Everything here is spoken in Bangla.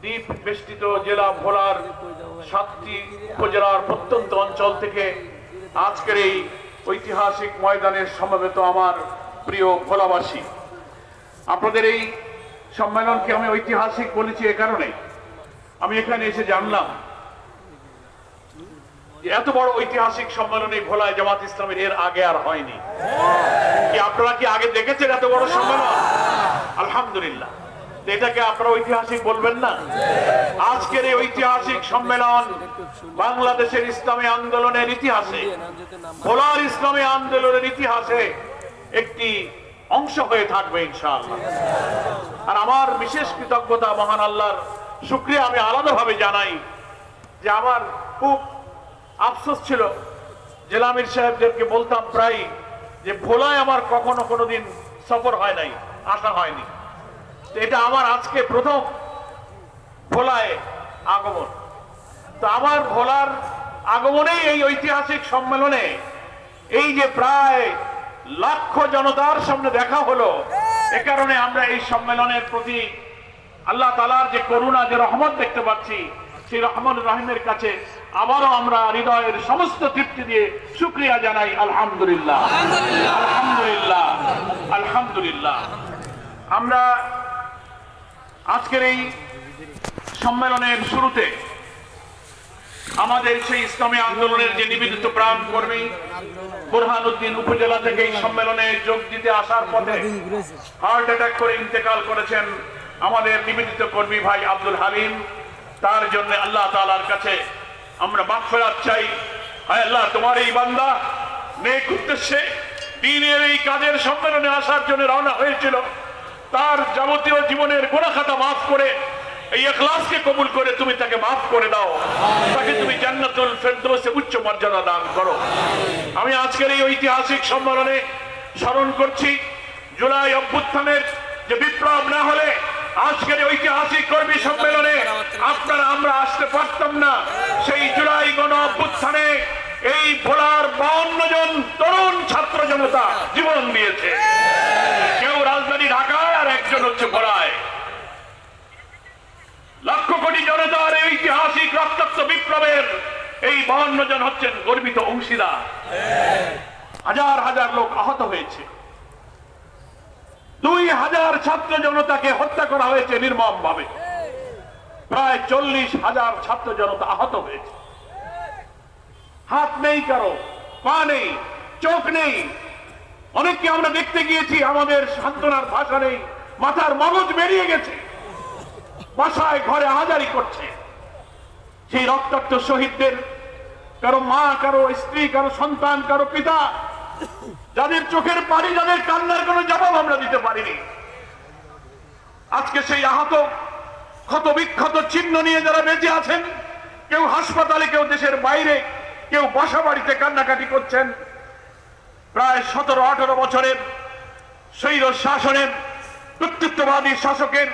দ্বীপ বেষ্টিত জেলা ভোলার 7টি উপজেলার প্রত্যন্ত অঞ্চল থেকে আজকের এই ঐতিহাসিক ময়দানে সমবেত আমার প্রিয় ভোলাবাসী, আপনাদের এই সম্মেলনকে আমি ঐতিহাসিক বলেছি এ কারণে, আমি এখানে এসে জানলাম যে এত বড় ঐতিহাসিক সম্মেলনে ভোলায় জামাত ইসলামের এর আগে আর হয়নি। কি আপনারা কি আগে দেখেছেন এত বড় সম্মেলন? আলহামদুলিল্লাহ। এটাকে আপনারা ঐতিহাসিক বলবেন না? আজকের এই ঐতিহাসিক সম্মেলন বাংলাদেশের ইসলামী আন্দোলনের ইতিহাসে, ভোলার ইসলামী আন্দোলনের ইতিহাসে একটি অংশ হয়ে থাকবে ইনশাআল্লাহ। আর আমার বিশেষ কৃতজ্ঞতা মহান আল্লাহর শুকরিয়া আমি আলাদাভাবে জানাই যে আমার খুব আফসোস ছিল, জেলা আমির সাহেবদেরকে বলতাম প্রায় যে ভোলায় আমার কখনো কোনোদিন সফর হয় নাই, আসা হয়নি। এটা আমার আজকে প্রথম ভোলায় আগমন। তো আমার ভোলার আগমনে এই ঐতিহাসিক সম্মেলনে এই যে প্রায় লাখ জনতার সামনে দেখা হলো, এ কারণে আমরা এই সম্মেলনের প্রতি আল্লাহ তাআলার যে করুণা, যে রহমত দেখতে পাচ্ছি, সেই রহমান রহিমের কাছে আবারও আমরা হৃদয়ের সমস্ত তৃপ্তি দিয়ে শুকরিয়া জানাই। আলহামদুলিল্লাহ, আলহামদুলিল্লাহ, আলহামদুলিল্লাহ। আমরা আজকের এই সম্মেলনের শুরুতে আমাদের সেই ইসলামী আন্দোলনের যে নিবেদিত প্রাণ কর্মী বুরহানুদ্দিন উপজেলা থেকে এই সম্মেলনে যোগ দিতে আসার পথে হার্ট অ্যাটাক করে ইন্তেকাল করেছেন আমাদের নিবেদিত কর্মী ভাই আব্দুল হালিম, তার জন্য আল্লাহ তাআলার কাছে আমরা মাগফিরাত চাই। হায় আল্লাহ, তোমার এই বান্দা নেক উদ্দেশ্যে দ্বীনের এই কাজের সম্মেলনে আসার জন্য রওনা হয়েছিল, তার যাবতীয় জীবনের গুনাহ খাতা মাফ করে এই ইখলাসকে কবুল করে তুমি তাকে মাফ করে দাও, তাকে তুমি জান্নাতুল ফেরদৌসে উচ্চ মর্যাদা দান করো। আমি আজকের এই ঐতিহাসিক সম্মেলনে স্মরণ করছি জুলাই অভ্যুত্থানের যে বিপ্লব না হলে আজকের ঐতিহাসিক কর্মী সম্মেলনে আপনারা আমরা আসতে পারতাম না। সেই জুলাই গণ অভ্যুত্থানে এই ভোলার 52 জন তরুণ ছাত্র জনতা জীবন দিয়েছে। কেউ রাজধানী ঢাকায় আর একজন হচ্ছে ভোলায়। লক্ষ কোটি জনতার এই ঐতিহাসিক রক্তাক্ত বিপ্লবের এই 52 জন হচ্ছেন গর্বিত অংশীদার। হাজার হাজার লোক আহত হয়েছে, 2000 ছাত্র জনতাকে হত্যা করা হয়েছে নির্মম ভাবে, প্রায় 40,000 ছাত্র জনতা আহত হয়েছে। হাত নেই কারো, পা নেই, চোখ নেই। অনেককে আমরা দেখতে গিয়েছি, আমাদের সান্ত্বনার ভাষা নেই, মাথার মগজ বেরিয়ে গেছে, বাসায় ঘরে আহাজারি করছে। সেই রক্তাক্ত শহীদদের কারো মা, কারো স্ত্রী, কারো সন্তান, কারো পিতা, যাদের চোখের পানি, যাদের কান্নার কোনো জবাব আমরা দিতে পারিনি, আজকে সেই আহত ক্ষত বিক্ষত চিহ্ন নিয়ে যারা বেঁচে আছেন, কেউ হাসপাতালে, কেউ দেশের বাইরে, কেউ বাসা বাড়িতে কান্নাকাটি করছেন। প্রায় 17-18 বছরের স্বৈর শাসনের কর্তৃত্ববাদী শাসকের